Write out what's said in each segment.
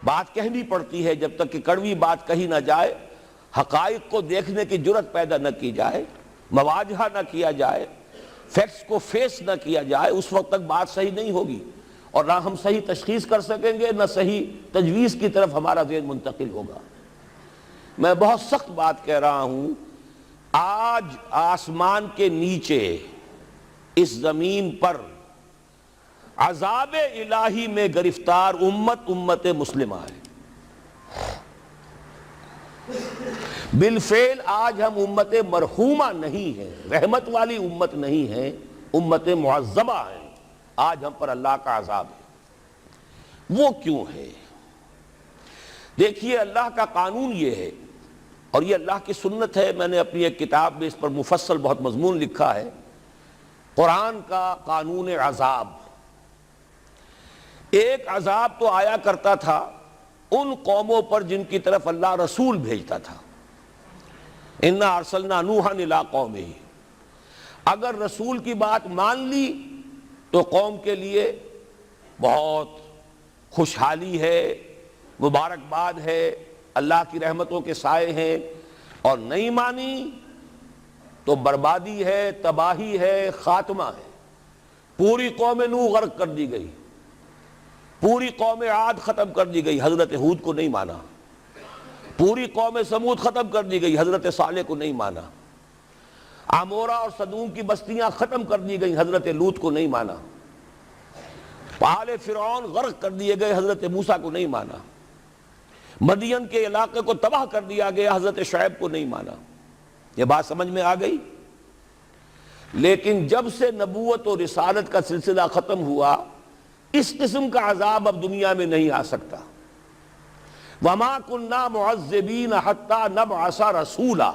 بات کہنی پڑتی ہے جب تک کہ کڑوی بات کہی نہ جائے، حقائق کو دیکھنے کی جرت پیدا نہ کی جائے، مواجہہ نہ کیا جائے، فیکٹس کو فیس نہ کیا جائے، اس وقت تک بات صحیح نہیں ہوگی، اور نہ ہم صحیح تشخیص کر سکیں گے، نہ صحیح تجویز کی طرف ہمارا ذہن منتقل ہوگا۔ میں بہت سخت بات کہہ رہا ہوں، آج آسمان کے نیچے اس زمین پر عذاب الہی میں گرفتار امت مسلمہ ہے۔ بالفعل آج ہم امت مرحومہ نہیں ہیں، رحمت والی امت نہیں ہیں، امت معذبہ ہیں۔ آج ہم پر اللہ کا عذاب ہے۔ وہ کیوں ہے؟ دیکھیے، اللہ کا قانون یہ ہے، اور یہ اللہ کی سنت ہے۔ میں نے اپنی ایک کتاب میں اس پر مفصل بہت مضمون لکھا ہے، قرآن کا قانون عذاب۔ ایک عذاب تو آیا کرتا تھا ان قوموں پر جن کی طرف اللہ رسول بھیجتا تھا، اِنَّا أَرْسَلْنَا نُوحًا إِلَىٰ قَوْمِهِ۔ اگر رسول کی بات مان لی تو قوم کے لیے بہت خوشحالی ہے، مبارکباد ہے، اللہ کی رحمتوں کے سائے ہیں، اور نہیں مانی تو بربادی ہے، تباہی ہے، خاتمہ ہے۔ پوری قوم نوح غرق کر دی گئی، پوری قوم عاد ختم کر دی گئی، حضرت ہود کو نہیں مانا۔ پوری قوم سمود ختم کر دی گئی، حضرت صالح کو نہیں مانا۔ عمورہ اور صدوم کی بستیاں ختم کر دی گئی، حضرت لوط کو نہیں مانا۔ آل فرعون غرق کر دیے گئے، حضرت موسیٰ کو نہیں مانا۔ مدین کے علاقے کو تباہ کر دیا گیا، حضرت شعیب کو نہیں مانا۔ یہ بات سمجھ میں آ گئی؟ لیکن جب سے نبوت اور رسالت کا سلسلہ ختم ہوا، اس قسم کا عذاب اب دنیا میں نہیں آ سکتا۔ وَمَا كُنَّا مُعَذِّبِينَ حَتَّى نَبْعَثَ رَسُولًا۔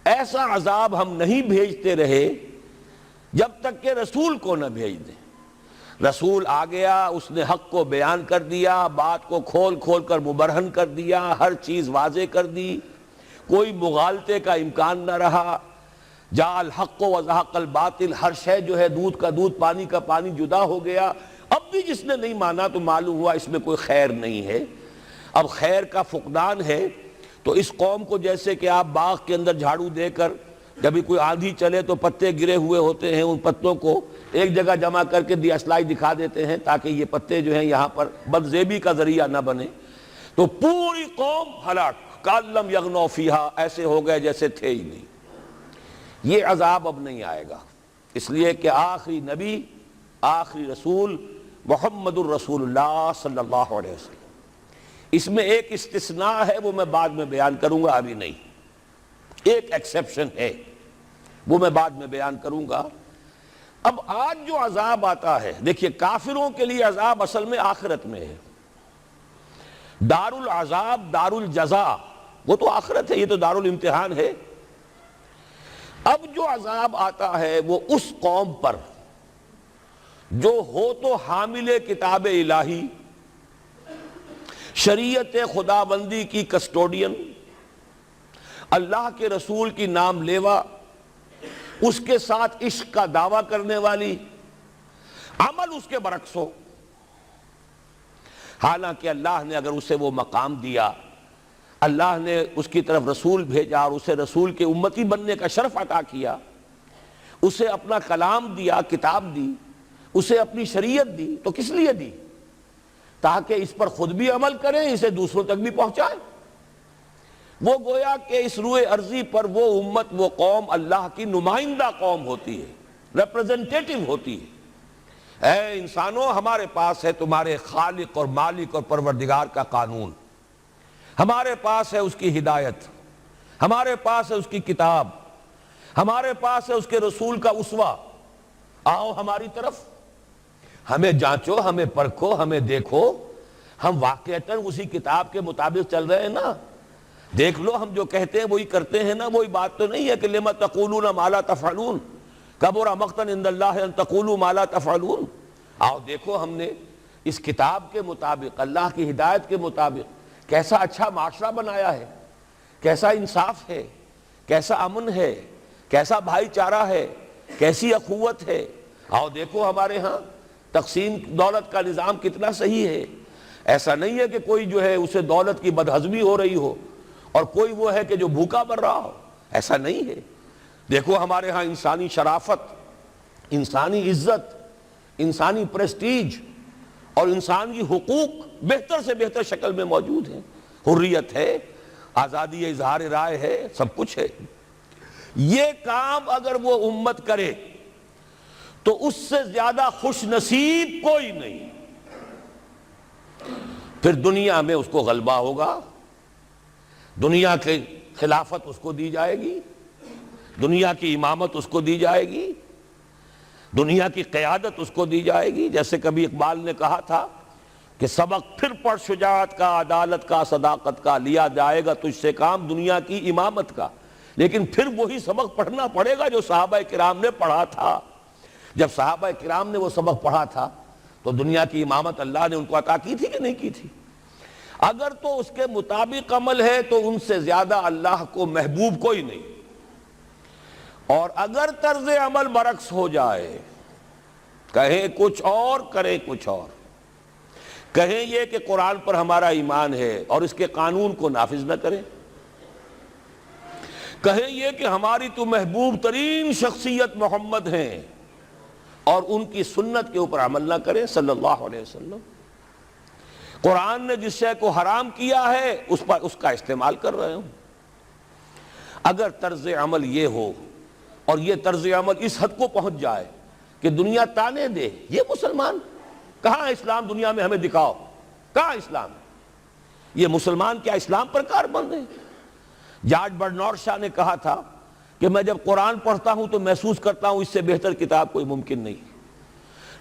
ایسا عذاب ہم نہیں بھیجتے رہے جب تک کہ رسول کو نہ بھیج دیں۔ رسول آ گیا، اس نے حق کو بیان کر دیا، بات کو کھول کھول کر مبرہن کر دیا، ہر چیز واضح کر دی، کوئی مغالطے کا امکان نہ رہا۔ جاء الحق وزهق الباطل، ہر شے جو ہے دودھ کا دودھ، پانی کا پانی جدا ہو گیا۔ اب بھی جس نے نہیں مانا تو معلوم ہوا اس میں کوئی خیر نہیں ہے، اب خیر کا فقدان ہے۔ تو اس قوم کو جیسے کہ آپ باغ کے اندر جھاڑو دے کر جبھی کوئی آندھی چلے تو پتے گرے ہوئے ہوتے ہیں، ان پتوں کو ایک جگہ جمع کر کے دیاسلائی دکھا دیتے ہیں تاکہ یہ پتے جو ہیں یہاں پر بدزیبی کا ذریعہ نہ بنے، تو پوری قوم ہلاک، کَأَن لَّمْ يَغْنَوْا فِيهَا، ایسے ہو گئے جیسے تھے ہی نہیں۔ یہ عذاب اب نہیں آئے گا، اس لیے کہ آخری نبی، آخری رسول محمد الرسول اللہ صلی اللہ علیہ وسلم۔ اس میں ایک استثناء ہے، وہ میں بعد میں بیان کروں گا، ابھی نہیں۔ ایک ایکسیپشن ہے، وہ میں بعد میں بیان کروں گا۔ اب آج جو عذاب آتا ہے، دیکھیے کافروں کے لیے عذاب اصل میں آخرت میں ہے۔ دار العذاب، دار الجزا، وہ تو آخرت ہے، یہ تو دار الامتحان ہے۔ اب جو عذاب آتا ہے وہ اس قوم پر جو ہو تو حامل کتاب الہی، شریعت خداوندی کی کسٹوڈین، اللہ کے رسول کی نام لیوا، اس کے ساتھ عشق کا دعویٰ کرنے والی، عمل اس کے برعکس ہو۔ حالانکہ اللہ نے اگر اسے وہ مقام دیا، اللہ نے اس کی طرف رسول بھیجا اور اسے رسول کے امتی بننے کا شرف عطا کیا، اسے اپنا کلام دیا، کتاب دی، اسے اپنی شریعت دی، تو کس لیے دی؟ تاکہ اس پر خود بھی عمل کریں، اسے دوسروں تک بھی پہنچائیں۔ وہ گویا کہ اس روئے ارضی پر وہ امت، وہ قوم اللہ کی نمائندہ قوم ہوتی ہے، ریپرزنٹیٹو ہوتی ہے۔ اے انسانوں، ہمارے پاس ہے تمہارے خالق اور مالک اور پروردگار کا قانون، ہمارے پاس ہے اس کی ہدایت، ہمارے پاس ہے اس کی کتاب، ہمارے پاس ہے اس کے رسول کا اسوہ۔ آؤ ہماری طرف، ہمیں جانچو، ہمیں پرکھو، ہمیں دیکھو، ہم واقعتاً اسی کتاب کے مطابق چل رہے ہیں نا؟ دیکھ لو، ہم جو کہتے ہیں وہی کرتے ہیں نا؟ وہی بات تو نہیں ہے کہ لِمَ تَقُولُونَ مَا لَا تَفْعَلُونَ کَبُرَ مَقْتًا عِندَ اللَّهِ أَن تَقُولُوا مَا لَا تَفْعَلُونَ۔ آؤ دیکھو، ہم نے اس کتاب کے مطابق، اللہ کی ہدایت کے مطابق کیسا اچھا معاشرہ بنایا ہے، کیسا انصاف ہے، کیسا امن ہے، کیسا بھائی چارہ ہے، کیسی اخوت ہے۔ آؤ دیکھو ہمارے ہاں تقسیم دولت کا نظام کتنا صحیح ہے۔ ایسا نہیں ہے کہ کوئی جو ہے اسے دولت کی بدہضمی ہو رہی ہو اور کوئی وہ ہے کہ جو بھوکا مر رہا ہو، ایسا نہیں ہے۔ دیکھو ہمارے ہاں انسانی شرافت، انسانی عزت، انسانی پریسٹیج اور انسان کی حقوق بہتر سے بہتر شکل میں موجود ہیں، حریت ہے، آزادی اظہار رائے ہے، سب کچھ ہے۔ یہ کام اگر وہ امت کرے تو اس سے زیادہ خوش نصیب کوئی نہیں۔ پھر دنیا میں اس کو غلبہ ہوگا، دنیا کے خلافت اس کو دی جائے گی، دنیا کی امامت اس کو دی جائے گی، دنیا کی قیادت اس کو دی جائے گی۔ جیسے کبھی اقبال نے کہا تھا کہ سبق پھر پڑھ شجاعت کا، عدالت کا، صداقت کا، لیا جائے گا تجھ سے کام دنیا کی امامت کا۔ لیکن پھر وہی سبق پڑھنا پڑے گا جو صحابہ کرام نے پڑھا تھا۔ جب صحابہ کرام نے وہ سبق پڑھا تھا تو دنیا کی امامت اللہ نے ان کو عطا کی تھی کہ نہیں کی تھی؟ اگر تو اس کے مطابق عمل ہے تو ان سے زیادہ اللہ کو محبوب کوئی نہیں، اور اگر طرز عمل برعکس ہو جائے، کہیں کچھ اور کریں کچھ اور، کہیں یہ کہ قرآن پر ہمارا ایمان ہے اور اس کے قانون کو نافذ نہ کریں، کہیں یہ کہ ہماری تو محبوب ترین شخصیت محمد ہیں اور ان کی سنت کے اوپر عمل نہ کریں صلی اللہ علیہ وسلم، قرآن نے جس شے کو حرام کیا ہے اس پر اس کا استعمال کر رہے ہوں، اگر طرز عمل یہ ہو اور یہ طرز عمل اس حد کو پہنچ جائے کہ دنیا تانے دے یہ مسلمان کہاں اسلام، دنیا میں ہمیں دکھاؤ کہاں اسلام، یہ مسلمان کیا اسلام پر کاربند ہیں؟ جارج برنارڈ شاہ نے کہا تھا کہ میں جب قرآن پڑھتا ہوں تو محسوس کرتا ہوں اس سے بہتر کتاب کوئی ممکن نہیں،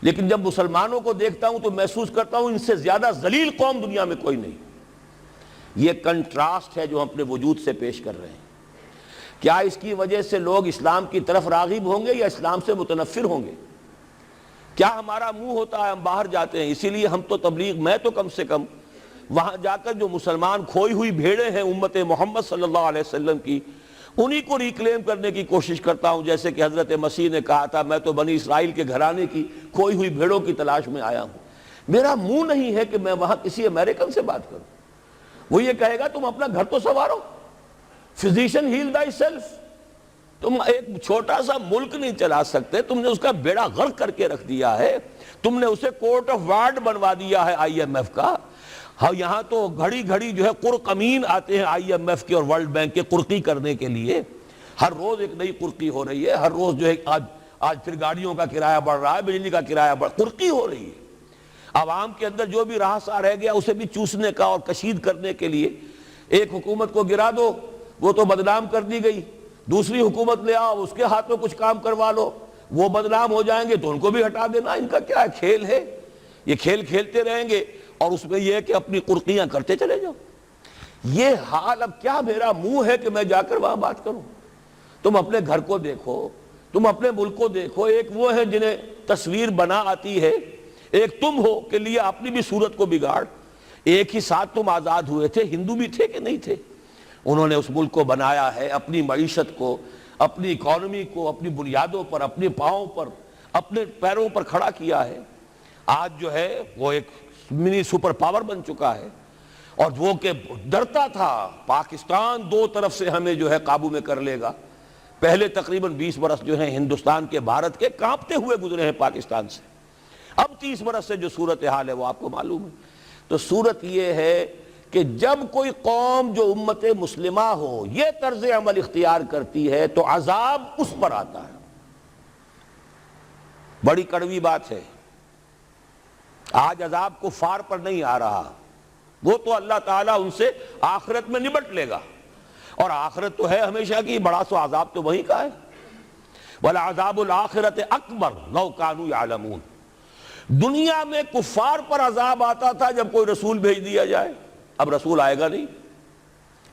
لیکن جب مسلمانوں کو دیکھتا ہوں تو محسوس کرتا ہوں ان سے زیادہ ذلیل قوم دنیا میں کوئی نہیں۔ یہ کنٹراسٹ ہے جو ہم اپنے وجود سے پیش کر رہے ہیں۔ کیا اس کی وجہ سے لوگ اسلام کی طرف راغب ہوں گے یا اسلام سے متنفر ہوں گے؟ کیا ہمارا منہ ہوتا ہے ہم باہر جاتے ہیں؟ اسی لیے ہم تو تبلیغ، میں تو کم سے کم وہاں جا کر جو مسلمان کھوئی ہوئی بھیڑیں ہیں امت محمد صلی اللہ علیہ وسلم کی، انہی کو ریکلیم کرنے کی کوشش کرتا ہوں، جیسے کہ حضرت مسیح نے کہا تھا میں تو بنی اسرائیل کے گھرانے کی کھوئی ہوئی بھیڑوں کی تلاش میں آیا ہوں۔ میرا منہ نہیں ہے کہ میں وہاں کسی امریکن سے بات کروں، وہ یہ کہے گا تم اپنا گھر تو سنوارو، فزیشن ہیل تھائی سیلف، تم ایک چھوٹا سا ملک نہیں چلا سکتے، تم نے اس کا بیڑا غرق کر کے رکھ دیا ہے، تم نے اسے کورٹ آف وارڈ بنوا دیا ہے آئی ایم ایف کا۔ ہاں یہاں تو گھڑی گھڑی جو ہے قرقمین آتے ہیں آئی ایم ایف کے اور ورلڈ بینک کے قرقی کرنے کے لیے، ہر روز ایک نئی قرقی ہو رہی ہے، ہر روز جو ہے آج پھر گاڑیوں کا کرایہ بڑھ رہا ہے، بجلی کا کرایہ قرقی ہو رہی ہے۔ عوام کے اندر جو بھی رہا رہ گیا اسے بھی چوسنے کا اور کشید کرنے کے لیے ایک حکومت کو گرا دو، وہ تو بدنام کر دی گئی، دوسری حکومت لے آؤ اس کے ہاتھ میں کچھ کام کروا لو، وہ بدنام ہو جائیں گے تو ان کو بھی ہٹا دینا۔ ان کا کیا کھیل ہے؟ یہ کھیل کھیلتے رہیں گے اور اس میں یہ ہے کہ اپنی قرقیاں کرتے چلے جاؤ۔ یہ حال اب کیا میرا منہ ہے کہ میں جا کر وہاں بات کروں؟ تم اپنے گھر کو دیکھو، تم اپنے ملک کو دیکھو، ایک وہ ہے جنہیں تصویر بنا آتی ہے، ایک تم ہو کہ لیا اپنی بھی صورت کو بگاڑ۔ ایک ہی ساتھ تم آزاد ہوئے تھے، ہندو بھی تھے کہ نہیں تھے؟ انہوں نے اس ملک کو بنایا ہے، اپنی معیشت کو، اپنی اکانومی کو اپنی بنیادوں پر، اپنے پاؤں پر، اپنے پیروں پر کھڑا کیا ہے۔ آج جو ہے وہ ایک منی سپر پاور بن چکا ہے، اور وہ کہ ڈرتا تھا پاکستان دو طرف سے ہمیں جو ہے قابو میں کر لے گا۔ پہلے تقریباً 20 برس جو ہیں ہندوستان کے، بھارت کے کانپتے ہوئے گزرے ہیں پاکستان سے، اب 30 برس سے جو صورتحال ہے وہ آپ کو معلوم ہے۔ تو صورت یہ ہے کہ جب کوئی قوم جو امت مسلمہ ہو یہ طرز عمل اختیار کرتی ہے تو عذاب اس پر آتا ہے۔ بڑی کڑوی بات ہے، آج عذاب کفار پر نہیں آ رہا، وہ تو اللہ تعالیٰ ان سے آخرت میں نبٹ لے گا، اور آخرت تو ہے ہمیشہ کی، بڑا سو عذاب تو وہی کا ہے۔ وَلَعَذَابُ الْآخِرَةِ أَكْبَرُ لَوْ كَانُوا يَعْلَمُونَ۔ دنیا میں کفار پر عذاب آتا تھا جب کوئی رسول بھیج دیا جائے، اب رسول آئے گا نہیں،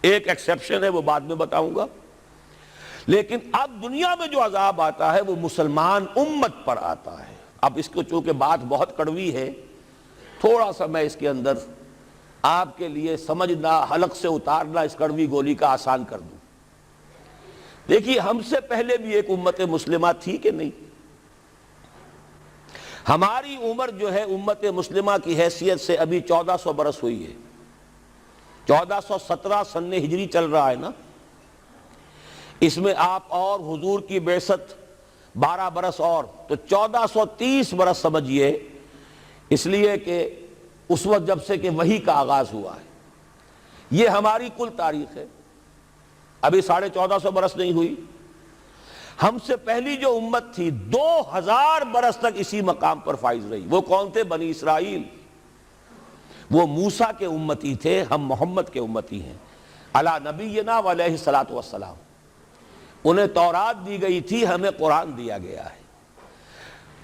ایک ایکسیپشن ہے وہ بعد میں بتاؤں گا، لیکن اب دنیا میں جو عذاب آتا ہے وہ مسلمان امت پر آتا ہے۔ اب اس کو چونکہ بات بہت کڑوی ہے، تھوڑا سا میں اس کے اندر آپ کے لیے سمجھنا، حلق سے اتارنا اس کڑوی گولی کا آسان کر دوں۔ دیکھیے ہم سے پہلے بھی ایک امت مسلمہ تھی کہ نہیں؟ ہماری عمر جو ہے امت مسلمہ کی حیثیت سے ابھی 1400 برس ہوئی ہے. 1417 سن ہجری چل رہا ہے نا. اس میں آپ اور حضور کی بعثت 12 برس اور، تو 1430 برس سمجھیے، اس لیے کہ اس وقت جب سے کہ وحی کا آغاز ہوا ہے. یہ ہماری کل تاریخ ہے. ابھی 1450 برس نہیں ہوئی. ہم سے پہلی جو امت تھی 2000 برس تک اسی مقام پر فائز رہی. وہ کون تھے؟ بنی اسرائیل. وہ موسیٰ کے امتی تھے، ہم محمد کے امتی ہیں علی نبینا و علیہ الصلوۃ والسلام. انہیں تورات دی گئی تھی، ہمیں قرآن دیا گیا ہے.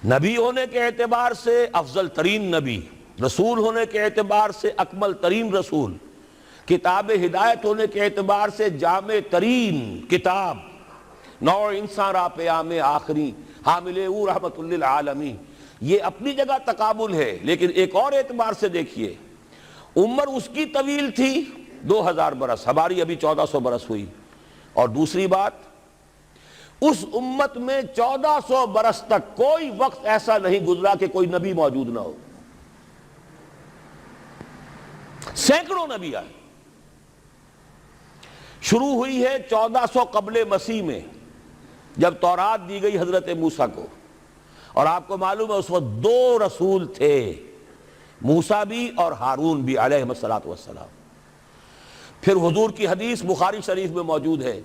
نبی ہونے کے اعتبار سے افضل ترین نبی، رسول ہونے کے اعتبار سے اکمل ترین رسول، کتاب ہدایت ہونے کے اعتبار سے جامع ترین کتاب، نوع انسان را پیام آخری حامل او رحمت للعالمین. یہ اپنی جگہ تقابل ہے، لیکن ایک اور اعتبار سے دیکھیے، عمر اس کی طویل تھی 2000 برس، ہماری ابھی 1400 برس ہوئی. اور دوسری بات، اس امت میں 1400 برس تک کوئی وقت ایسا نہیں گزرا کہ کوئی نبی موجود نہ ہو. سینکڑوں نبی آئے. شروع ہوئی ہے 1400 قبل مسیح میں، جب تورات دی گئی حضرت موسیٰ کو. اور آپ کو معلوم ہے اس وقت 2 رسول تھے، موسیٰ بھی اور ہارون بھی علیہ الصلوۃ والسلام. پھر حضور کی حدیث بخاری شریف میں موجود ہے،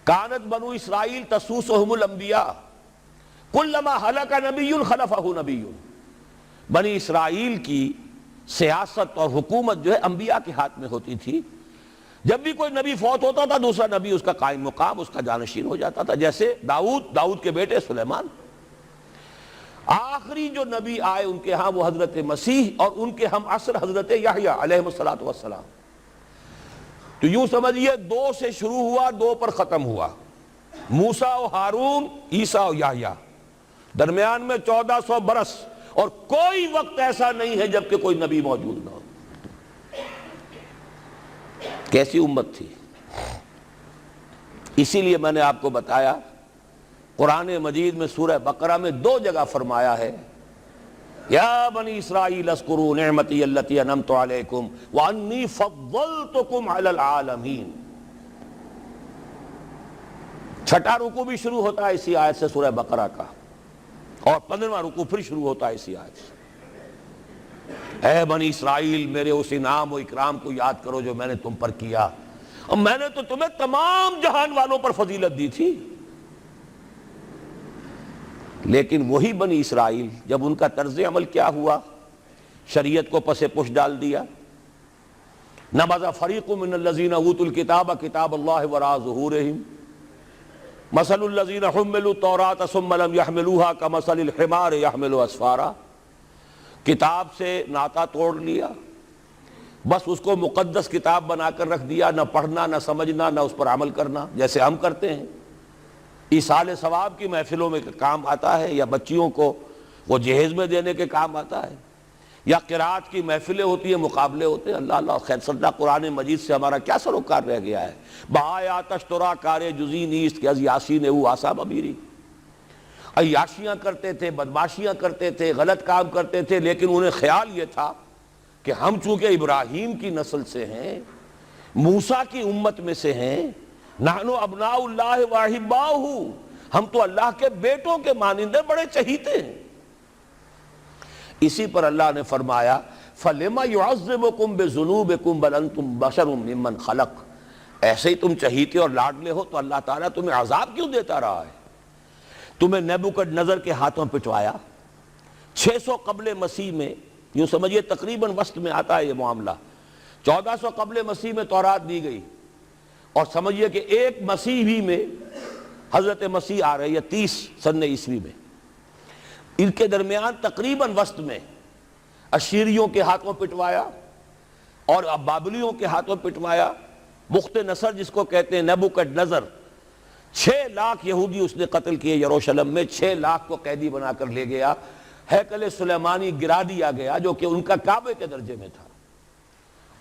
کانت بنو اسرائیل تسوسہم الانبیاء کلما ہلک نبی خلفہ نبی. بنی اسرائیل کی سیاست اور حکومت جو ہے انبیاء کے ہاتھ میں ہوتی تھی. جب بھی کوئی نبی فوت ہوتا تھا دوسرا نبی اس کا قائم مقام، اس کا جانشین ہو جاتا تھا. جیسے داؤد کے بیٹے سلیمان. آخری جو نبی آئے ان کے ہاں وہ حضرت مسیح، اور ان کے ہم عصر حضرت یحییٰ علیہ الصلوۃ والسلام. تو یوں سمجھیے 2 سے شروع ہوا، 2 پر ختم ہوا. موسیٰ و ہارون، عیسیٰ و یحییٰ، درمیان میں 1400 برس، اور کوئی وقت ایسا نہیں ہے جب کہ کوئی نبی موجود نہ ہو. کیسی امت تھی. اسی لیے میں نے آپ کو بتایا قرآن مجید میں سورہ بقرہ میں 2 جگہ فرمایا ہے، یا بنی اسرائیل اذکروا نعمتی التی انعمت علیکم وانی فضلتکم علی العالمین. 6واں رکوع بھی شروع ہوتا ہے اسی آیت سے سورہ بقرہ کا، اور 15واں رکوع پھر شروع ہوتا ہے اسی آیت سے. اے بنی اسرائیل، میرے اس انعام و اکرام کو یاد کرو جو میں نے تم پر کیا، اور میں نے تو تمہیں تمام جہان والوں پر فضیلت دی تھی. لیکن وہی بنی اسرائیل جب ان کا طرز عمل کیا ہوا، شریعت کو پس پش ڈال دیا. نبذ فریق من الذین اوتوا الکتاب کتاب اللہ وراء ظہورہم مثل الذین حملوا التوراۃ ثم لم يحملوها کمثل الحمار يحمل اسفارا. کتاب سے ناطہ توڑ لیا، بس اس کو مقدس کتاب بنا کر رکھ دیا، نہ پڑھنا، نہ سمجھنا، نہ اس پر عمل کرنا، جیسے ہم کرتے ہیں. ایصال ثواب کی محفلوں میں کام آتا ہے، یا بچیوں کو وہ جہیز میں دینے کے کام آتا ہے، یا قرات کی محفلیں ہوتی ہیں، مقابلے ہوتے ہیں. اللہ اللہ خیر صدہ قرآن مجید سے ہمارا کیا سروکار رہ گیا ہے. بہایا تشترا کار جزی نیست کہ از یاسین او آسا بمیری. عیاشیاں کرتے تھے، بدماشیاں کرتے تھے، غلط کام کرتے تھے، لیکن انہیں خیال یہ تھا کہ ہم چونکہ ابراہیم کی نسل سے ہیں، موسیٰ کی امت میں سے ہیں، نحن ابناء اللہ واحباؤہ، ہم تو اللہ کے بیٹوں کے مانندے بڑے چہیتے ہیں. اسی پر اللہ نے فرمایا فَلِمَ يُعَذِّبُكُمْ بِذُنُوبِكُمْ بَلْ أَنْتُمْ بَشَرٌ مِّمَّنْ خَلَقَ. ایسے ہی تم چہیتے اور لاڈلے ہو تو اللہ تعالیٰ تمہیں عذاب کیوں دیتا رہا ہے؟ تمہیں نیبوکڈ نظر کے ہاتھوں پٹوایا 600 قبل مسیح میں، یوں سمجھیے تقریباً وسط میں آتا ہے یہ معاملہ. 1400 قبل مسیح میں تورات دی گئی، اور سمجھیے کہ ایک مسیحی میں حضرت مسیح آ رہی ہے 30 سن عیسوی میں. ان کے درمیان تقریباً وسط میں اشیریوں کے ہاتھوں پٹوایا اور اب بابلیوں کے ہاتھوں پٹوایا. بخت نصر جس کو کہتے ہیں، نیبوکڈ نظر، 6 لاکھ یہودی اس نے قتل کیے یروشلم میں. 6 لاکھ کو قیدی بنا کر لے گیا. ہیکل سلیمانی گرا دیا گیا جو کہ ان کا کعبے کے درجے میں تھا.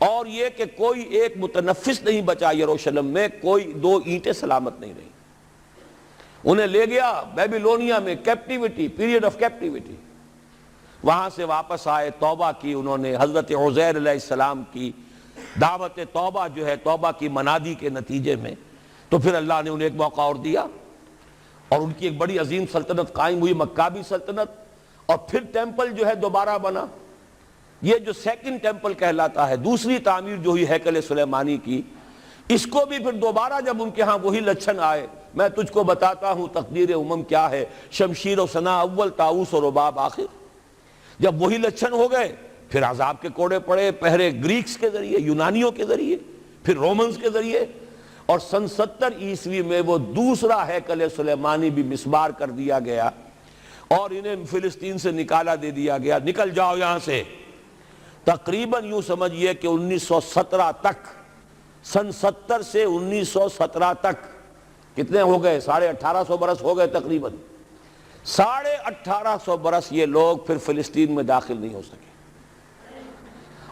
اور یہ کہ کوئی ایک متنفس نہیں بچا یروشلم میں، کوئی 2 اینٹیں سلامت نہیں رہی. انہیں لے گیا بیبیلونیا میں، کیپٹیوٹی، پیریڈ آف کیپٹیوٹی. وہاں سے واپس آئے، توبہ کی انہوں نے، حضرت عزیر علیہ السلام کی دعوت توبہ جو ہے، توبہ کی منادی کے نتیجے میں، تو پھر اللہ نے انہیں ایک موقع اور دیا اور ان کی ایک بڑی عظیم سلطنت قائم ہوئی، مکابی سلطنت، اور پھر ٹیمپل جو ہے دوبارہ بنا۔ یہ جو سیکنڈ ٹیمپل کہلاتا ہے، دوسری تعمیر جو ہوئی ہیکل سلیمانی کی، اس کو بھی پھر دوبارہ جب ان کے ہاں وہی لچھن آئے، میں تجھ کو بتاتا ہوں تقدیر امم کیا ہے، شمشیر و ثنا اول، طاؤس و رباب آخر، جب وہی لچھن ہو گئے پھر عذاب کے کوڑے پڑے، پہلے گریکس کے ذریعے، یونانیوں کے ذریعے، پھر رومنز کے ذریعے، اور سن 70 عیسوی میں وہ دوسرا ہیکل سلیمانی بھی مسمار کر دیا گیا اور انہیں فلسطین سے نکالا دے دیا گیا، نکل جاؤ یہاں سے۔ تقریباً یوں سمجھئے کہ 1917 تک، سن 70 سے 1917 تک کتنے ہو گئے؟ 1850 برس ہو گئے تقریباً۔ 1850 برس یہ لوگ پھر فلسطین میں داخل نہیں ہو سکے،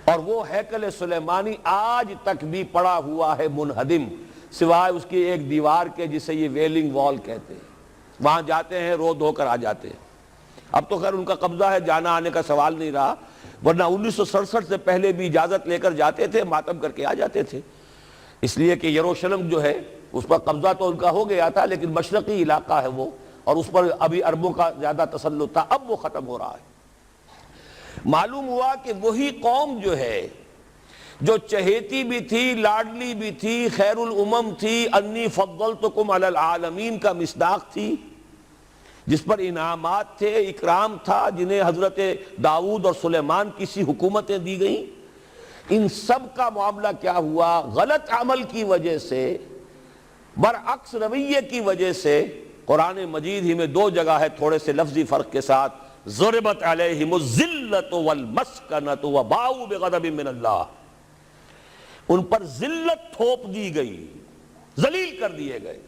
اور وہ ہیکل سلیمانی آج تک بھی پڑا ہوا ہے منہدم، سوائے اس کی ایک دیوار کے جسے یہ ویلنگ وال کہتے ہیں، وہاں جاتے ہیں رو دھو کر آ جاتے ہیں۔ اب تو خیر ان کا قبضہ ہے، جانا آنے کا سوال نہیں رہا، ورنہ 1967 سے پہلے بھی اجازت لے کر جاتے تھے، ماتم کر کے آ جاتے تھے، اس لیے کہ یروشلم جو ہے اس پر قبضہ تو ان کا ہو گیا تھا، لیکن مشرقی علاقہ ہے وہ، اور اس پر ابھی عربوں کا زیادہ تسلط تھا، اب وہ ختم ہو رہا ہے۔ معلوم ہوا کہ وہی قوم جو ہے، جو چہیتی بھی تھی، لاڈلی بھی تھی، خیر الامم تھی، انی فضلتکم علی العالمین کا مصداق تھی، جس پر انعامات تھے، اکرام تھا، جنہیں حضرت داؤد اور سلیمان کی سی حکومتیں دی گئیں، ان سب کا معاملہ کیا ہوا؟ غلط عمل کی وجہ سے، برعکس رویے کی وجہ سے، قرآن مجید ہی میں 2 جگہ ہے تھوڑے سے لفظی فرق کے ساتھ، ضربت علیہم الذلۃ والمسکنۃ وباؤوا بغضب من اللہ، ان پر ذلت تھوپ دی گئی، ذلیل کر دیے گئے۔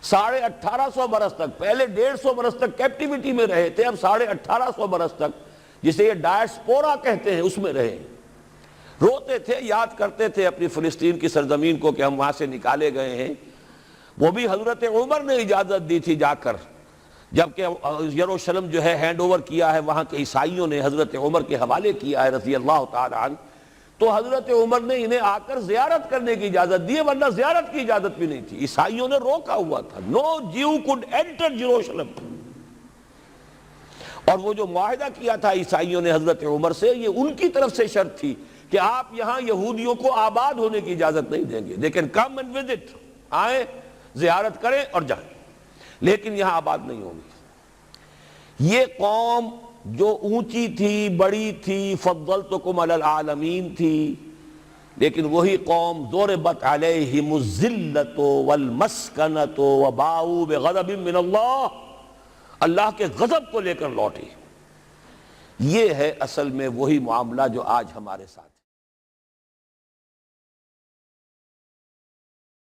1850 برس تک، پہلے 150 برس تک کیپٹیوٹی میں رہے تھے، اب 1850 برس تک جسے یہ ڈائسپورا کہتے ہیں اس میں رہے، روتے تھے، یاد کرتے تھے اپنی فلسطین کی سرزمین کو کہ ہم وہاں سے نکالے گئے ہیں۔ وہ بھی حضرت عمر نے اجازت دی تھی جا کر، جبکہ یروشلم جو ہے ہینڈ اوور کیا ہے وہاں کے عیسائیوں نے، حضرت عمر کے حوالے کیا ہے رضی اللہ تعالی عنہ، تو حضرت عمر نے انہیں آ کر زیارت کرنے کی اجازت دی ہے، ورنہ زیارت کی اجازت بھی نہیں تھی، عیسائیوں نے روکا ہوا تھا، نو جیو کوڈ انٹر جیروشلم۔ اور وہ جو معاہدہ کیا تھا عیسائیوں نے حضرت عمر سے، یہ ان کی طرف سے شرط تھی کہ آپ یہاں یہودیوں کو آباد ہونے کی اجازت نہیں دیں گے، لیکن کم اینڈ وزٹ، آئیں زیارت کریں اور جائیں، لیکن یہاں آباد نہیں ہوں گے۔ یہ قوم جو اونچی تھی، بڑی تھی، فضلتکم علی العالمین تھی، لیکن وہی قوم ضربت علیہم الذلۃ والمسکنۃ وباؤوا بغضب من اللہ، اللہ کے غضب کو لے کر لوٹی۔ یہ ہے اصل میں وہی معاملہ جو آج ہمارے ساتھ